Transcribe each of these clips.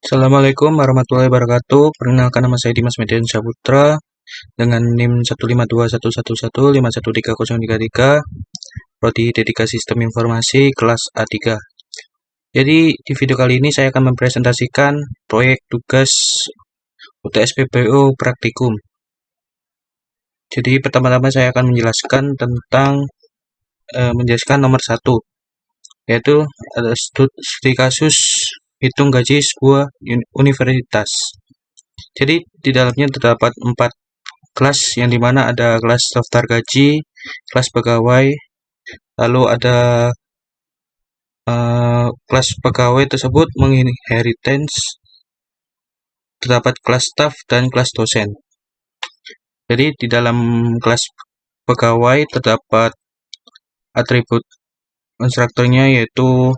Assalamualaikum warahmatullahi wabarakatuh. Perkenalkan, nama saya Dimas Median Saputra dengan NIM 1521115130033, Prodi Dedikasi Sistem Informasi kelas A3. Jadi di video kali ini saya akan mempresentasikan proyek tugas UTS PPO praktikum. Jadi pertama-tama saya akan menjelaskan tentang nomor 1, yaitu ada studi kasus hitung gaji sebuah universitas. Jadi di dalamnya terdapat 4 kelas, yang dimana ada kelas daftar gaji, kelas pegawai, lalu ada kelas pegawai tersebut menginheritance, terdapat kelas staf dan kelas dosen. Jadi di dalam kelas pegawai terdapat atribut konstruktornya, yaitu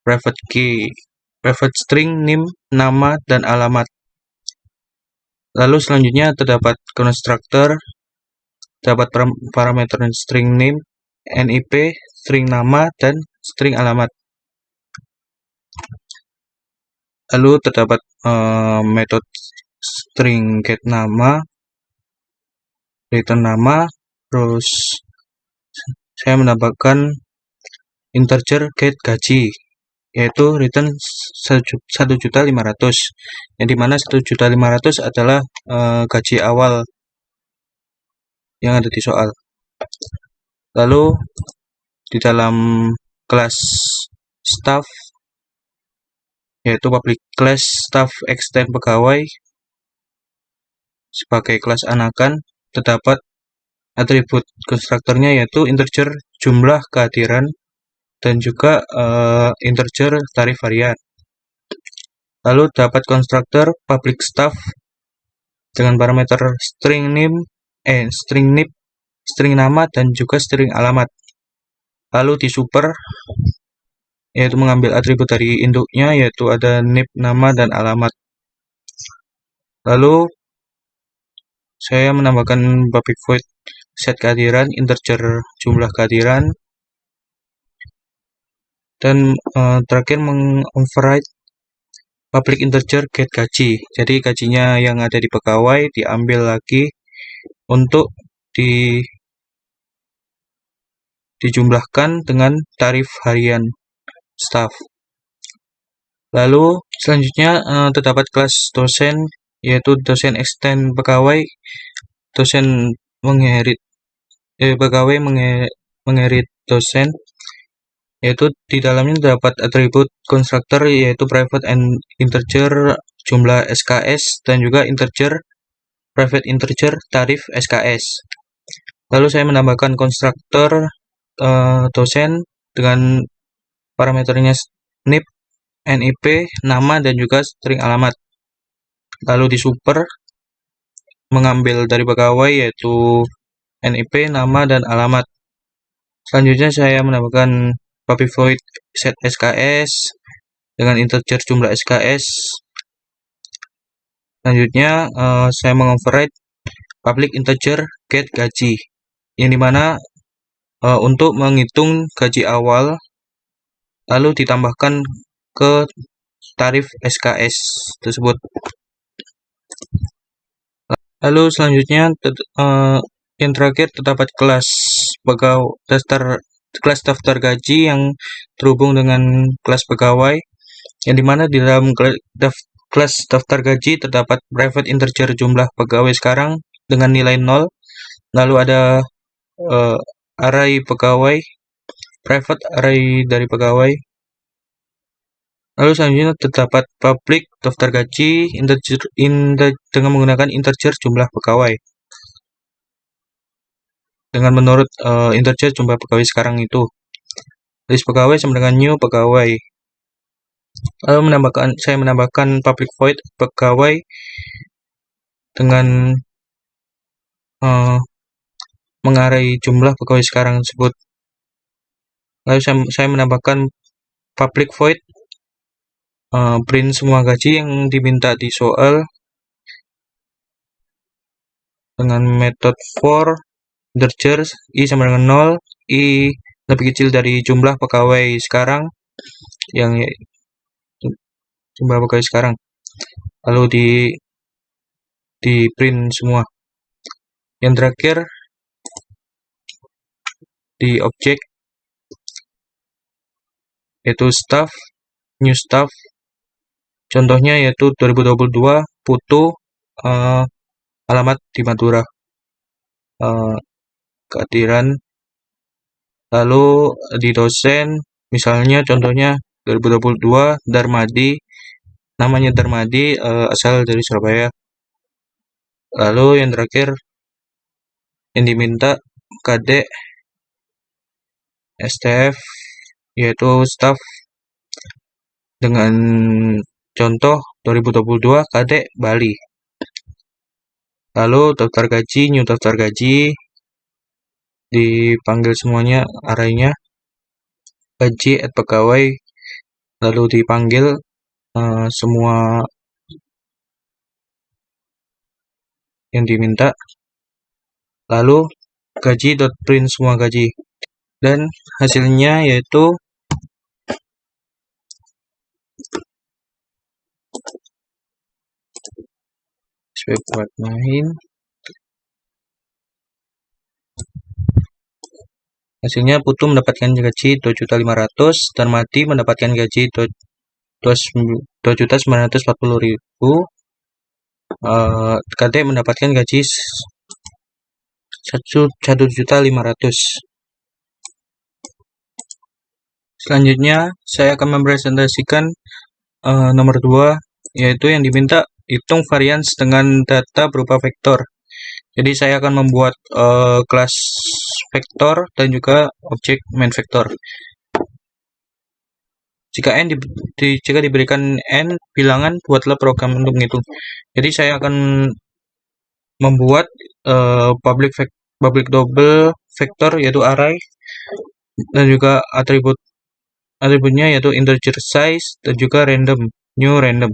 private key, private string, NIM, nama, dan alamat. Lalu selanjutnya terdapat konstruktor, terdapat parameter string NIM, NIP, string nama, dan string alamat. Lalu terdapat metode string get nama, return nama, terus saya menambahkan integer get gaji, yaitu return 1.500.000, yang dimana 1.500.000 adalah gaji awal yang ada di soal. Lalu di dalam kelas staff, yaitu public class staff extend pegawai sebagai kelas anakan, terdapat atribut konstruktornya, yaitu integer jumlah kehadiran dan juga integer tarif harian. Lalu dapat konstruktor public staff dengan parameter string NIM, string NIP, string nama, dan juga string alamat. Lalu di super, yaitu mengambil atribut dari induknya, yaitu ada NIP, nama, dan alamat. Lalu saya menambahkan public void set kehadiran, integer jumlah kehadiran, dan terakhir mengoverride public integer get gaji. Jadi gajinya yang ada di pegawai diambil lagi untuk dijumlahkan dengan tarif harian staff. Lalu selanjutnya terdapat kelas dosen, yaitu dosen extend pegawai, dosen pegawai menginherit dosen, yaitu di dalamnya terdapat atribut konstruktor, yaitu private and integer jumlah SKS, dan juga integer private integer tarif SKS. Lalu saya menambahkan konstruktor dosen dengan parameternya NIP, NIP, nama, dan juga string alamat. Lalu di super mengambil dari pegawai, yaitu NIP, nama, dan alamat. Selanjutnya saya menambahkan public void set SKS dengan integer jumlah SKS. Selanjutnya saya mengoverride public integer get gaji, yang dimana untuk menghitung gaji awal lalu ditambahkan ke tarif SKS tersebut. Lalu selanjutnya yang terakhir terdapat kelas daftar gaji yang terhubung dengan kelas pegawai, yang dimana di dalam kelas daftar gaji terdapat private integer jumlah pegawai sekarang dengan nilai 0. Lalu ada array pegawai, private array dari pegawai. Lalu selanjutnya terdapat public daftar gaji dengan menggunakan integer jumlah pegawai dengan menurut integer jumlah pegawai sekarang itu. List pegawai sama dengan new pegawai. Lalu saya menambahkan public void pegawai dengan mengarai jumlah pegawai sekarang tersebut. Lalu saya menambahkan public void print semua gaji yang diminta di soal dengan metode for integer i sama dengan 0, i lebih kecil dari jumlah pegawai sekarang, yang jumlah pegawai sekarang. lalu di print semua. Yang terakhir di objek yaitu staff, new staff. Contohnya yaitu 2022 Putu, alamat di Madura, kehadiran. Lalu di dosen, misalnya contohnya 2022 Darmadi, namanya Darmadi, asal dari Surabaya. Lalu yang terakhir yang diminta KD STF, yaitu staff, dengan contoh 2022 KD Bali. Lalu daftar gaji, new daftar gaji, dipanggil semuanya arraynya gaji pegawai, lalu dipanggil semua yang diminta, lalu gaji.print semua gaji, dan hasilnya yaitu buat main. Hasilnya Putu mendapatkan gaji 2.500.000, Darmadi mendapatkan gaji 2.940.000, KD mendapatkan gaji 1.500.000. Selanjutnya saya akan mempresentasikan nomor 2, yaitu yang diminta hitung varians dengan data berupa vektor. Jadi saya akan membuat kelas vektor dan juga objek main vektor. Jika diberikan n bilangan, buatlah program untuk menghitung. Jadi saya akan membuat public double vektor yaitu array, dan juga atributnya yaitu integer size dan juga new random.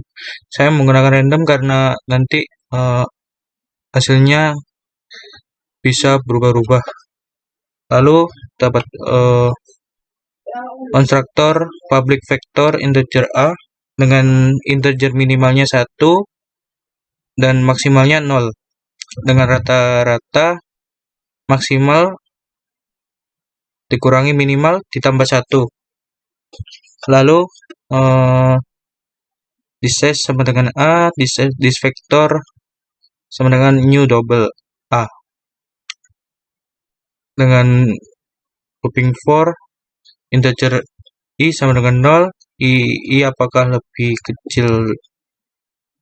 Saya menggunakan random karena nanti hasilnya bisa berubah-ubah. Lalu dapat konstruktor public vector integer a dengan integer minimalnya 1 dan maksimalnya 0 dengan rata-rata maksimal dikurangi minimal ditambah 1. Lalu this size sama dengan a, this vector sama dengan new double a, dengan looping for integer i sama dengan 0, i apakah lebih kecil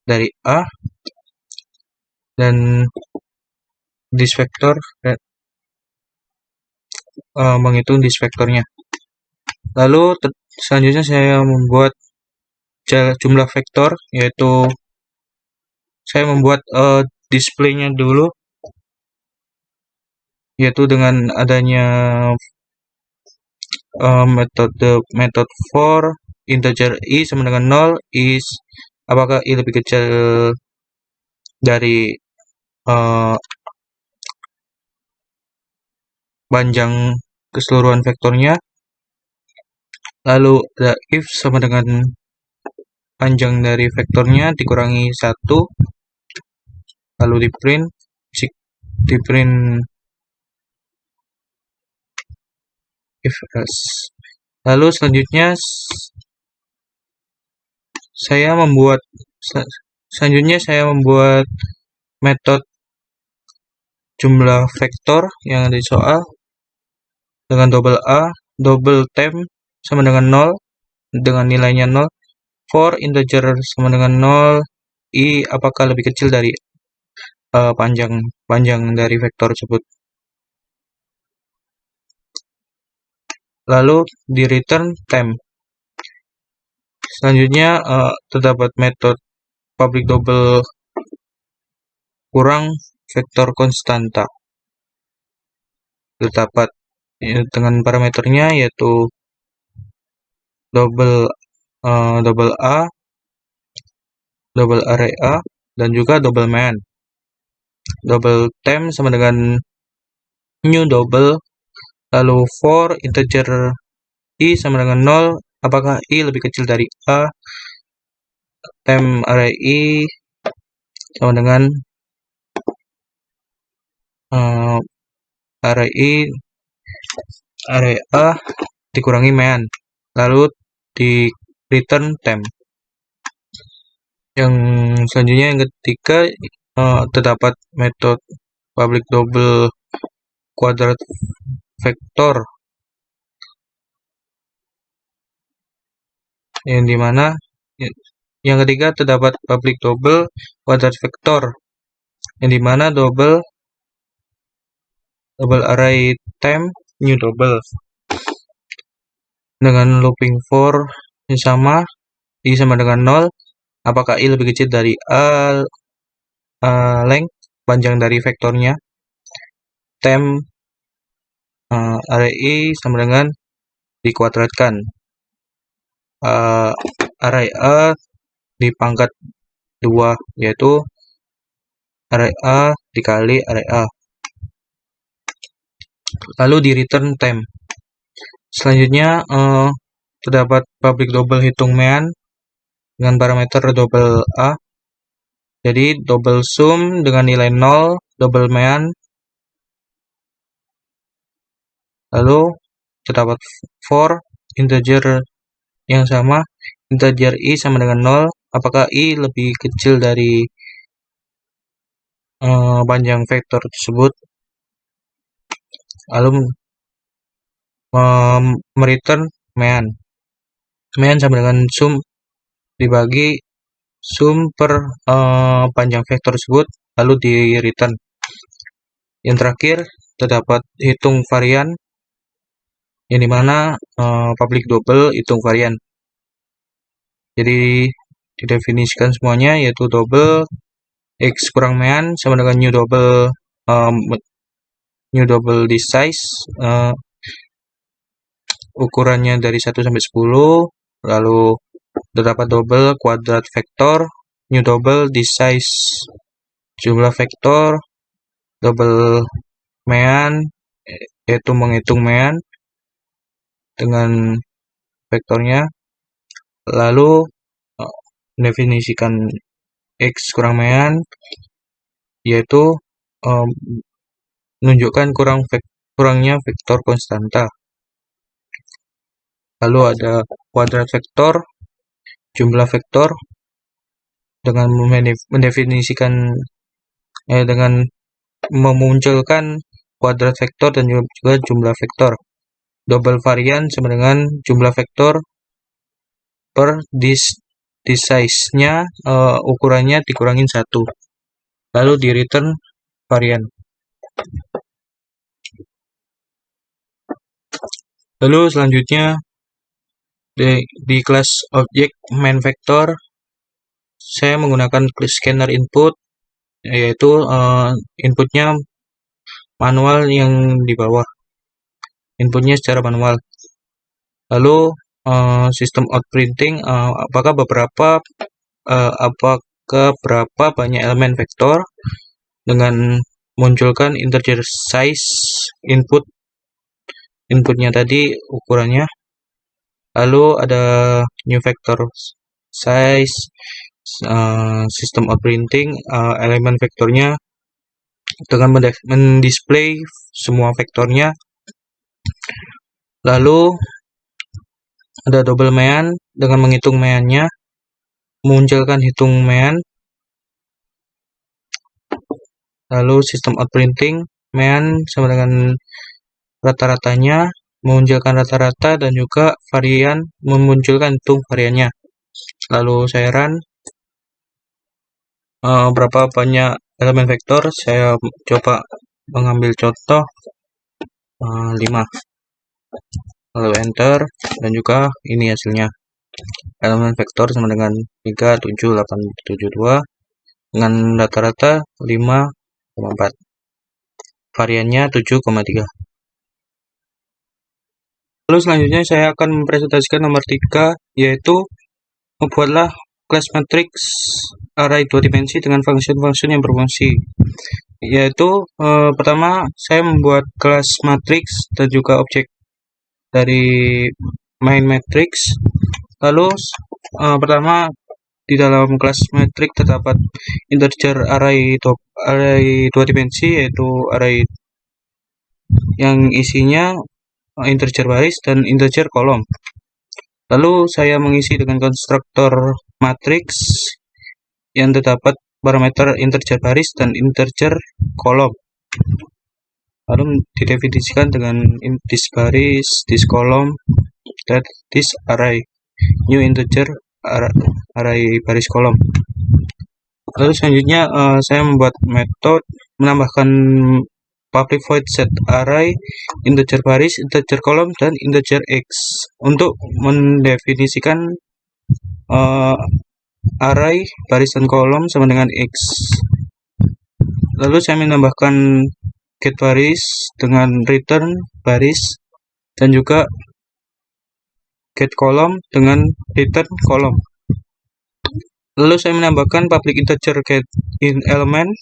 dari a, dan this vector menghitung this vektornya. Lalu selanjutnya saya membuat jumlah vektor, yaitu saya membuat displaynya dulu, yaitu dengan adanya method for integer i sama dengan 0, is apakah i lebih kecil dari panjang keseluruhan vektornya. Lalu ada if sama dengan panjang dari vektornya dikurangi 1, lalu di print if else. Lalu selanjutnya saya membuat metode jumlah vektor yang ada di soal dengan double temp sama dengan 0 dengan nilainya 0, for integer sama dengan 0, i apakah lebih kecil dari panjang dari vektor tersebut. Lalu di return temp. Selanjutnya terdapat metode public double kurang vektor konstanta. Terdapat dengan parameternya yaitu double a, double array a, dan juga double main. Double temp sama dengan new double, lalu for integer i sama dengan 0, apakah i lebih kecil dari a, temp array i sama dengan array A dikurangi main, lalu di return temp. Yang selanjutnya yang ketiga, terdapat metode public double quadrat vector, yang dimana yang ketiga terdapat public double quadrat vector, yang dimana double array temp new double dengan looping for yang sama, i sama dengan 0, apakah i lebih kecil dari length panjang dari vektornya, temp array i sama dengan dikuadratkan, array a di pangkat 2, yaitu array a dikali array a, lalu di return temp. Selanjutnya terdapat public double hitung main dengan parameter double a, jadi double sum dengan nilai 0 double main, lalu terdapat for integer yang sama, integer i sama dengan 0, apakah i lebih kecil dari panjang vektor tersebut, lalu mereturn main sama dengan sum dibagi sum per panjang vektor tersebut, lalu di return. Yang terakhir terdapat hitung varian, yang dimana public double hitung varian, jadi didefinisikan semuanya, yaitu double x kurang main sama dengan new double di size, ukurannya dari 1 sampai 10, lalu terdapat double kuadrat vektor, new double di size jumlah vektor, double main yaitu menghitung main dengan vektornya, lalu definisikan x kurang main yaitu menunjukkan kurangnya vektor konstanta. Lalu ada kuadrat vektor, jumlah vektor dengan mendefinisikan dengan memunculkan kuadrat vektor dan juga jumlah vektor. Double varian sama dengan jumlah vektor per di size-nya, ukurannya dikurangin 1, lalu di return varian. Lalu selanjutnya di kelas objek main vector saya menggunakan scanner input, yaitu inputnya manual, yang di bawah inputnya secara manual. Lalu sistem outprinting, apakah berapa banyak elemen vektor dengan munculkan integer size inputnya tadi ukurannya. Lalu ada new vector size, sistem outprinting, elemen vektornya dengan mendisplay semua vektornya. Lalu ada double main dengan menghitung mainnya, memunculkan hitung main. Lalu sistem outprinting main sama dengan rata-ratanya, memunculkan rata-rata, dan juga varian memunculkan hitung variannya. Lalu saya run berapa banyak elemen vektor, saya coba mengambil contoh 5, lalu enter, dan juga ini hasilnya. Elemen vektor sama dengan 3, 7, 8, 7, 2 dengan rata-rata 5,4, variannya 7,3. Lalu selanjutnya saya akan mempresentasikan nomor 3, yaitu membuatlah class matrix array 2 dimensi dengan function yang berfungsi. Yaitu pertama saya membuat kelas matrix dan juga objek dari main matrix. Lalu pertama di dalam kelas metrik terdapat integer array dua dimensi, yaitu array yang isinya integer baris dan integer kolom. Lalu saya mengisi dengan konstruktor matriks yang terdapat parameter integer baris dan integer kolom. Lalu didefinisikan dengan this baris, this kolom, this array, new integer array baris kolom. Lalu selanjutnya saya membuat metode menambahkan public void set array, integer baris, integer kolom, dan integer x untuk mendefinisikan array baris dan kolom sama dengan x. Lalu saya menambahkan get baris dengan return baris dan juga get kolom dengan return kolom. Lalu saya menambahkan public integer get in element,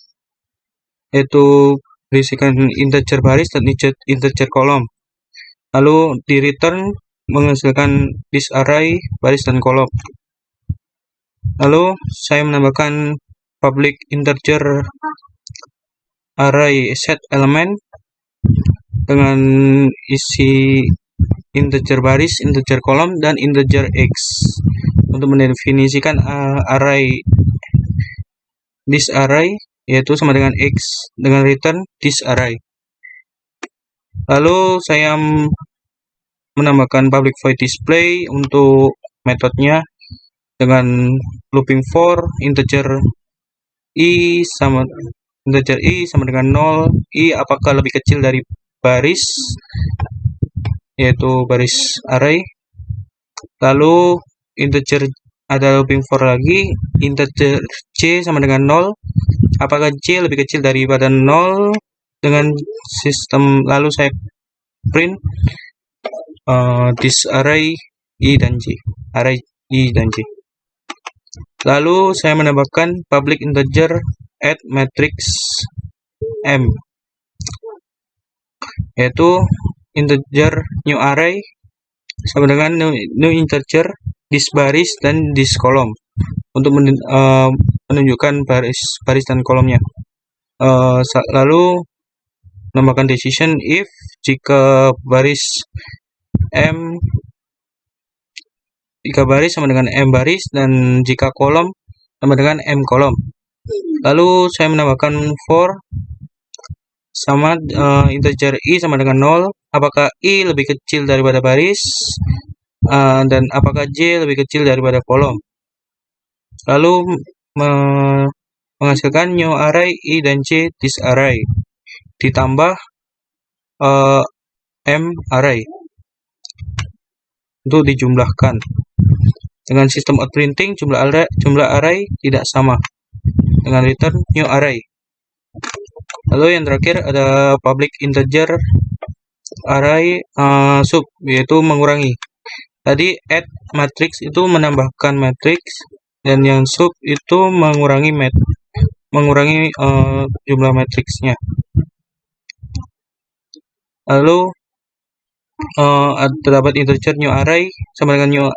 yaitu berisikan integer baris dan integer kolom. Lalu di return menghasilkan this array baris dan kolom. Lalu saya menambahkan public integer array set element dengan isi integer baris, integer kolom, dan integer x untuk mendefinisikan array this array, yaitu sama dengan x dengan return this array. Lalu saya menambahkan public void display untuk metodenya dengan looping for integer i sama dengan 0, i apakah lebih kecil dari baris, yaitu baris array. Lalu integer ada looping for lagi, integer c sama dengan 0, apakah c lebih kecil daripada 0 dengan sistem. Lalu saya print this array i dan j, array i dan j. Lalu saya menambahkan public integer add matrix m, yaitu integer new array sama dengan new integer this baris dan this kolom untuk menunjukkan baris dan kolomnya. Lalu menambahkan decision if jika baris sama dengan m baris dan jika kolom sama dengan m kolom. Lalu saya menambahkan for sama integer i sama dengan 0, apakah i lebih kecil daripada baris dan apakah j lebih kecil daripada kolom. Lalu menghasilkan new array i dan j this array ditambah m array untuk dijumlahkan. Dengan sistem outprinting jumlah array tidak sama dengan return new array. Lalu yang terakhir ada public integer array sub, yaitu mengurangi. Tadi add matrix itu menambahkan matrix dan yang sub itu mengurangi jumlah matriksnya. Lalu terdapat integer new array sama dengan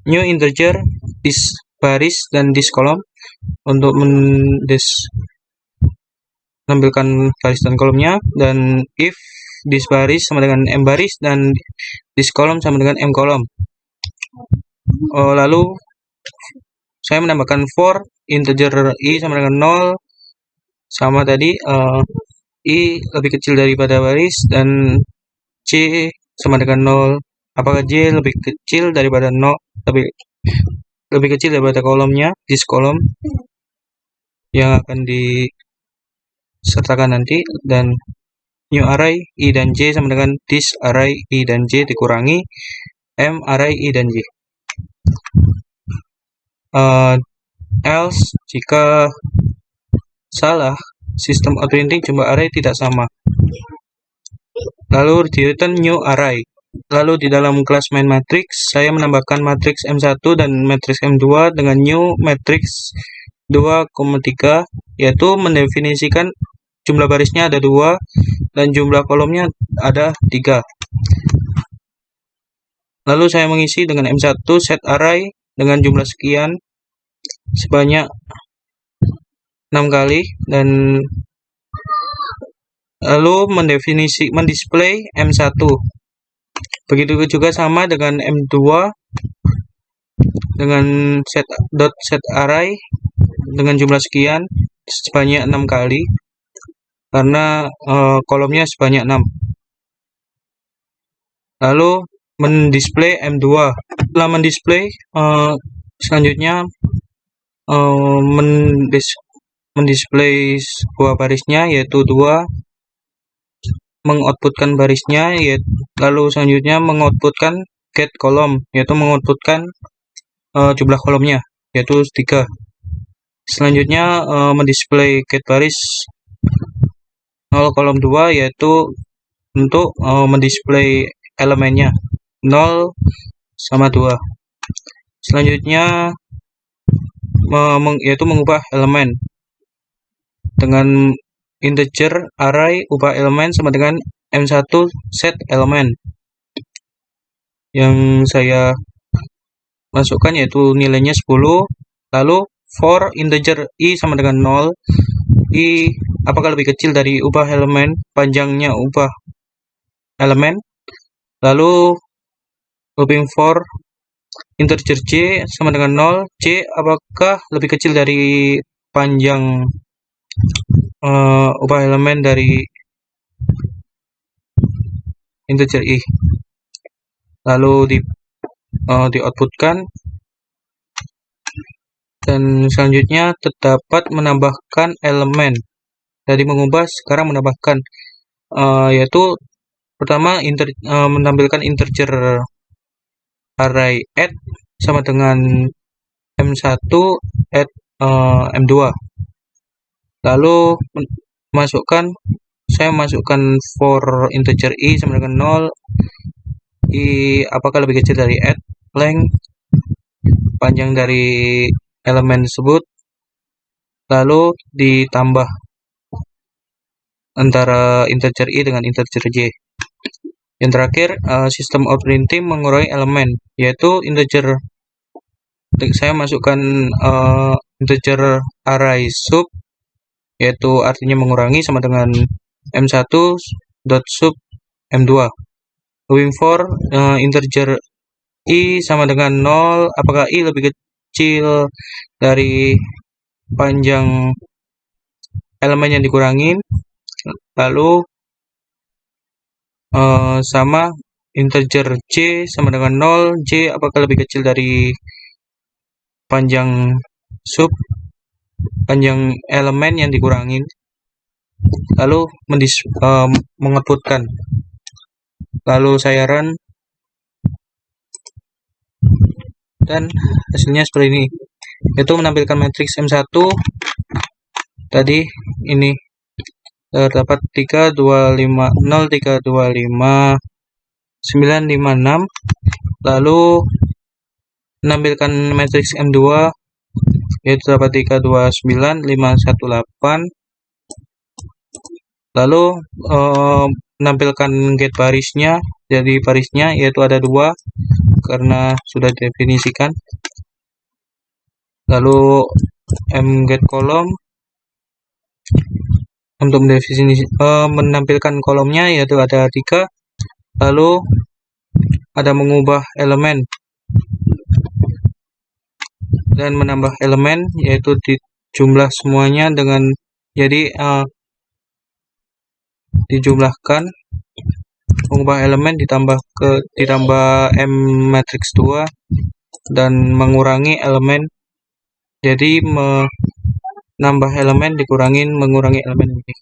new integer this baris dan this kolom untuk menampilkan baris dan kolomnya, dan if this baris sama dengan m baris dan this kolom sama dengan m kolom. Lalu saya menambahkan for integer i sama dengan 0 sama tadi, i lebih kecil daripada baris dan c sama dengan 0, apakah j lebih kecil daripada 0, lebih kecil daripada kolomnya, this kolom yang akan disertakan nanti, dan new array i dan j sama dengan this array i dan j dikurangi m array i dan j. Else jika salah, sistem outprinting jumlah array tidak sama. Lalu di return new array. Lalu di dalam kelas main matrix saya menambahkan matriks M1 dan matriks M2 dengan new matrix 2,3, yaitu mendefinisikan jumlah barisnya ada 2 dan jumlah kolomnya ada 3. Lalu saya mengisi dengan M1 set array dengan jumlah sekian sebanyak 6 kali, dan lalu mendisplay M1. Begitu juga sama dengan M2 dengan set array dengan jumlah sekian sebanyak 6 kali, karena kolomnya sebanyak 6. Lalu mendisplay M2. Setelah mendisplay, selanjutnya mendisplay sebuah barisnya, yaitu 2, mengoutputkan barisnya, lalu selanjutnya mengoutputkan get kolom, yaitu mengoutputkan jumlah kolomnya, yaitu 3. Selanjutnya mendisplay get baris 0 kolom 2, yaitu untuk mendisplay elemennya 0 sama 2. Selanjutnya yaitu mengubah elemen dengan integer array ubah elemen sama dengan M1 set elemen. Yang saya masukkan yaitu nilainya 10. Lalu for integer i sama dengan 0, i apakah lebih kecil dari ubah elemen, panjangnya ubah elemen. Lalu looping for integer j sama dengan 0, j apakah lebih kecil dari panjang ubah elemen dari integer i. Lalu di outputkan, dan selanjutnya terdapat menambahkan elemen. Jadi mengubah, sekarang menambahkan, yaitu pertama menampilkan integer array add sama dengan M1 add M2. Lalu saya masukkan for integer i sama dengan 0, i apakah lebih kecil dari add length, panjang dari elemen tersebut. Lalu ditambah antara integer i dengan integer j. Yang terakhir, sistem out printing mengurangi elemen, yaitu integer. Saya masukkan integer array sub, yaitu artinya mengurangi, sama dengan M1 dot sub M2. Moving for integer i sama dengan 0, apakah i lebih kecil dari panjang elemen yang dikurangin. Lalu sama integer j sama dengan 0, j apakah lebih kecil dari panjang panjang elemen yang dikurangin. Lalu mengoutputkan. Lalu saya run, dan hasilnya seperti ini, yaitu menampilkan matriks M1 tadi ini, terdapat 3, 2, 5, 0, 3, 2, 5, 9, 5, 6. Lalu menampilkan matriks M2, yaitu terdapat 3, 2, 9, 5, 1, 8. Lalu menampilkan get barisnya, jadi barisnya yaitu ada 2 karena sudah didefinisikan. Lalu mget kolom untuk menampilkan kolomnya, yaitu ada 3. Lalu ada mengubah elemen dan menambah elemen, yaitu dijumlah semuanya dengan, jadi dijumlahkan, mengubah elemen ditambah M matrix 2, dan mengurangi elemen, jadi menambah elemen dikurangin mengurangi elemen ini.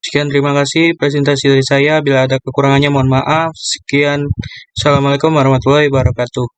Sekian, terima kasih presentasi dari saya. Bila ada kekurangannya mohon maaf. Sekian, assalamualaikum warahmatullahi wabarakatuh.